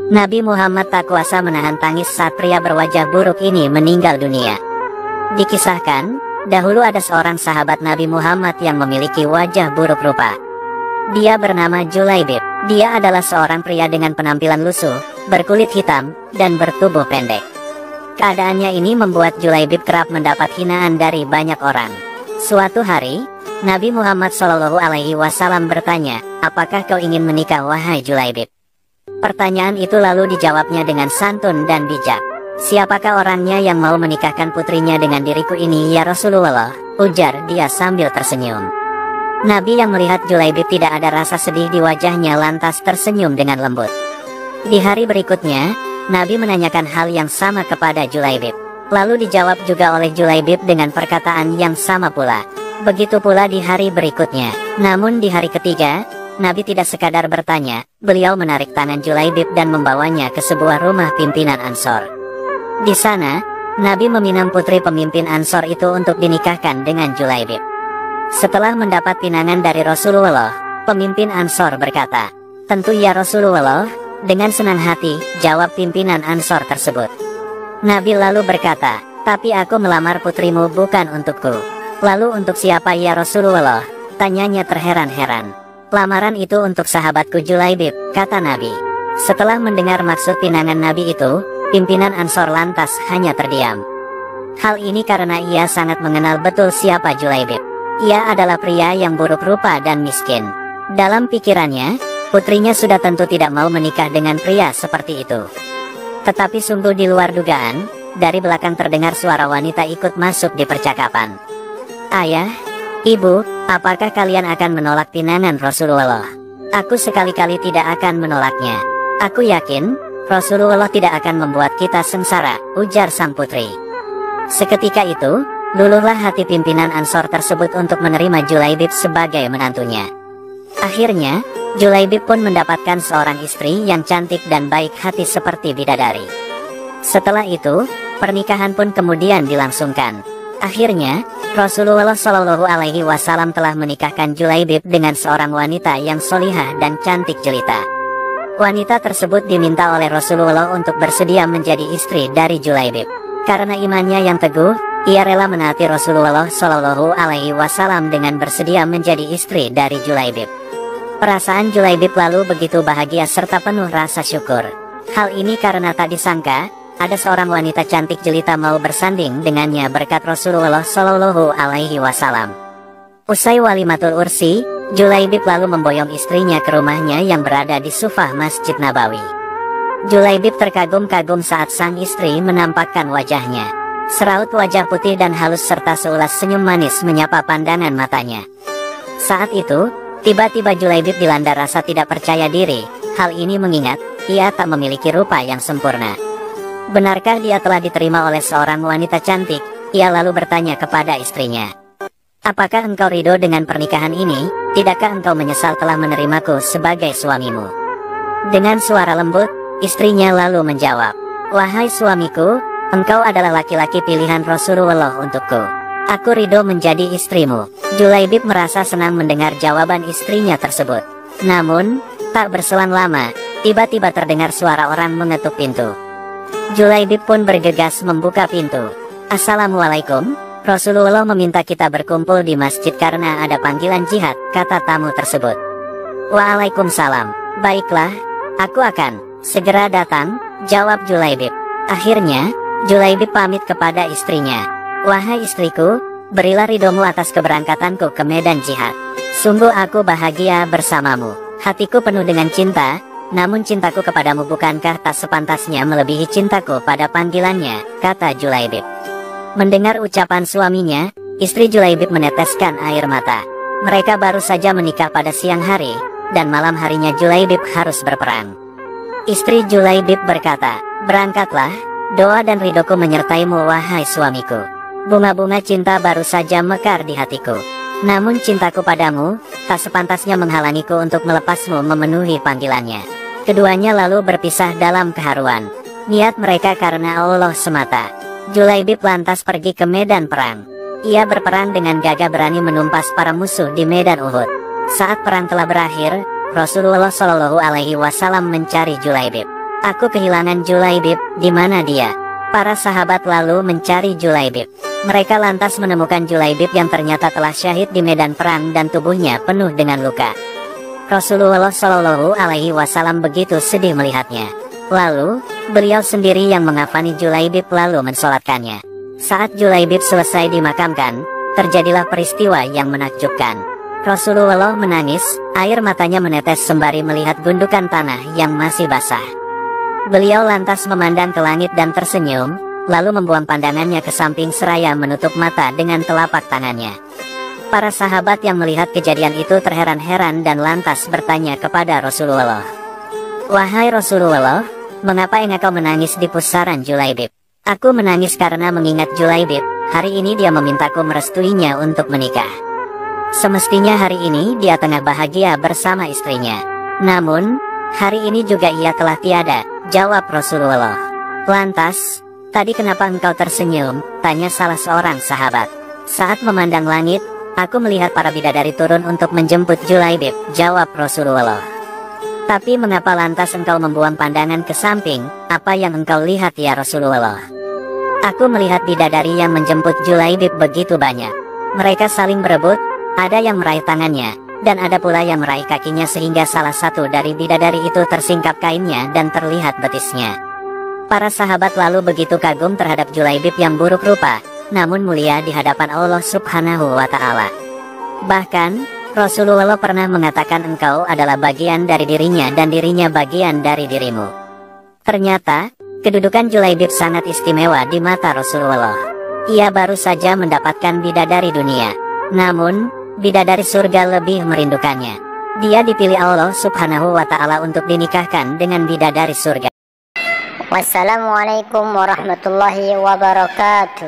Nabi Muhammad tak kuasa menahan tangis saat pria berwajah buruk ini meninggal dunia. Dikisahkan, dahulu ada seorang sahabat Nabi Muhammad yang memiliki wajah buruk rupa. Dia bernama Julaibib. Dia adalah seorang pria dengan penampilan lusuh, berkulit hitam, dan bertubuh pendek. Keadaannya ini membuat Julaibib kerap mendapat hinaan dari banyak orang. Suatu hari, Nabi Muhammad SAW bertanya, "Apakah kau ingin menikah, wahai Julaibib?" Pertanyaan itu lalu dijawabnya dengan santun dan bijak. "Siapakah orangnya yang mau menikahkan putrinya dengan diriku ini, ya Rasulullah?" ujar dia sambil tersenyum. Nabi yang melihat Julaibib tidak ada rasa sedih di wajahnya lantas tersenyum dengan lembut. Di hari berikutnya, Nabi menanyakan hal yang sama kepada Julaibib. Lalu dijawab juga oleh Julaibib dengan perkataan yang sama pula. Begitu pula di hari berikutnya. Namun di hari ketiga, Nabi tidak sekadar bertanya, beliau menarik tangan Julaibib dan membawanya ke sebuah rumah pimpinan Ansor. Di sana, Nabi meminang putri pemimpin Ansor itu untuk dinikahkan dengan Julaibib. Setelah mendapat pinangan dari Rasulullah, pemimpin Ansor berkata, "Tentu ya Rasulullah." Dengan senang hati, jawab pimpinan Ansor tersebut. Nabi lalu berkata, "Tapi aku melamar putrimu bukan untukku." "Lalu untuk siapa ya Rasulullah?" tanyanya terheran-heran. "Lamaran itu untuk sahabatku Julaibib," kata Nabi. Setelah mendengar maksud pinangan Nabi itu, pimpinan Ansor lantas hanya terdiam. Hal ini karena ia sangat mengenal betul siapa Julaibib. Ia adalah pria yang buruk rupa dan miskin. Dalam pikirannya, putrinya sudah tentu tidak mau menikah dengan pria seperti itu. Tetapi sungguh di luar dugaan, dari belakang terdengar suara wanita ikut masuk di percakapan. "Ayah, Ibu, apakah kalian akan menolak pinangan Rasulullah?" "Aku sekali-kali tidak akan menolaknya. Aku yakin, Rasulullah tidak akan membuat kita sengsara," ujar sang putri. Seketika itu, luluhlah hati pimpinan Ansor tersebut untuk menerima Julaibib sebagai menantunya. Akhirnya, Julaibib pun mendapatkan seorang istri yang cantik dan baik hati seperti bidadari. Setelah itu, pernikahan pun kemudian dilangsungkan. Akhirnya, Rasulullah SAW telah menikahkan Julaibib dengan seorang wanita yang solihah dan cantik jelita. Wanita tersebut diminta oleh Rasulullah untuk bersedia menjadi istri dari Julaibib. Karena imannya yang teguh, ia rela menaati Rasulullah SAW dengan bersedia menjadi istri dari Julaibib. Perasaan Julaibib lalu begitu bahagia serta penuh rasa syukur. Hal ini karena tak disangka, ada seorang wanita cantik jelita mau bersanding dengannya berkat Rasulullah SAW. Usai walimatul ursi, Julaibib lalu memboyong istrinya ke rumahnya yang berada di sufah Masjid Nabawi. Julaibib terkagum-kagum saat sang istri menampakkan wajahnya. Seraut wajah putih dan halus serta seulas senyum manis menyapa pandangan matanya. Saat itu, tiba-tiba Julaibib dilanda rasa tidak percaya diri. Hal ini mengingat, ia tak memiliki rupa yang sempurna. Benarkah dia telah diterima oleh seorang wanita cantik? Ia lalu bertanya kepada istrinya, "Apakah engkau ridho dengan pernikahan ini? Tidakkah engkau menyesal telah menerimaku sebagai suamimu?" Dengan suara lembut, istrinya lalu menjawab, "Wahai suamiku, engkau adalah laki-laki pilihan Rasulullah untukku. Aku ridho menjadi istrimu." Julaibib merasa senang mendengar jawaban istrinya tersebut. Namun, tak berselang lama, tiba-tiba terdengar suara orang mengetuk pintu. Julaibib pun bergegas membuka pintu. "Assalamualaikum, Rasulullah meminta kita berkumpul di masjid karena ada panggilan jihad," kata tamu tersebut. "Waalaikumsalam. Baiklah, aku akan segera datang," jawab Julaibib. Akhirnya, Julaibib pamit kepada istrinya. "Wahai istriku, berilah ridhomu atas keberangkatanku ke medan jihad. Sungguh aku bahagia bersamamu. Hatiku penuh dengan cinta. Namun cintaku kepadamu bukankah tak sepantasnya melebihi cintaku pada panggilannya," kata Julaibib. Mendengar ucapan suaminya, istri Julaibib meneteskan air mata. Mereka baru saja menikah pada siang hari, dan malam harinya Julaibib harus berperang. Istri Julaibib berkata, "Berangkatlah, doa dan ridhoku menyertaimu wahai suamiku. Bunga-bunga cinta baru saja mekar di hatiku. Namun cintaku padamu, tak sepantasnya menghalangiku untuk melepasmu memenuhi panggilannya." Keduanya lalu berpisah dalam keharuan. Niat mereka karena Allah semata. Julaibib lantas pergi ke medan perang. Ia berperang dengan gagah berani menumpas para musuh di medan Uhud. Saat perang telah berakhir, Rasulullah SAW mencari Julaibib. Aku kehilangan Julaibib, di mana dia?" Para sahabat lalu mencari Julaibib. Mereka lantas menemukan Julaibib yang ternyata telah syahid di medan perang dan tubuhnya penuh dengan luka. Rasulullah Shallallahu Alaihi Wasallam begitu sedih melihatnya. Lalu, beliau sendiri yang mengafani Julaibib lalu mensolatkannya. Saat Julaibib selesai dimakamkan, terjadilah peristiwa yang menakjubkan. Rasulullah menangis, air matanya menetes sembari melihat gundukan tanah yang masih basah. Beliau lantas memandang ke langit dan tersenyum, lalu membuang pandangannya ke samping seraya menutup mata dengan telapak tangannya. Para sahabat yang melihat kejadian itu terheran-heran dan lantas bertanya kepada Rasulullah, "Wahai Rasulullah, mengapa engkau menangis di pusaran Julaibib?" "Aku menangis karena mengingat Julaibib, hari ini dia memintaku merestuinya untuk menikah. Semestinya hari ini dia tengah bahagia bersama istrinya. Namun, hari ini juga ia telah tiada," jawab Rasulullah. "Lantas, tadi kenapa engkau tersenyum?" tanya salah seorang sahabat. "Saat memandang langit, aku melihat para bidadari turun untuk menjemput Julaibib," jawab Rasulullah. "Tapi mengapa lantas engkau membuang pandangan ke samping? Apa yang engkau lihat ya Rasulullah?" "Aku melihat bidadari yang menjemput Julaibib begitu banyak. Mereka saling berebut, ada yang meraih tangannya, dan ada pula yang meraih kakinya sehingga salah satu dari bidadari itu tersingkap kainnya dan terlihat betisnya." Para sahabat lalu begitu kagum terhadap Julaibib yang buruk rupa, namun mulia di hadapan Allah Subhanahu wa Ta'ala. Bahkan, Rasulullah pernah mengatakan engkau adalah bagian dari dirinya dan dirinya bagian dari dirimu. Ternyata, kedudukan Julaibib sangat istimewa di mata Rasulullah. Ia baru saja mendapatkan bidadari dunia, namun bidadari surga lebih merindukannya. Dia dipilih Allah Subhanahu wa Ta'ala untuk dinikahkan dengan bidadari surga. Wassalamualaikum warahmatullahi wabarakatuh.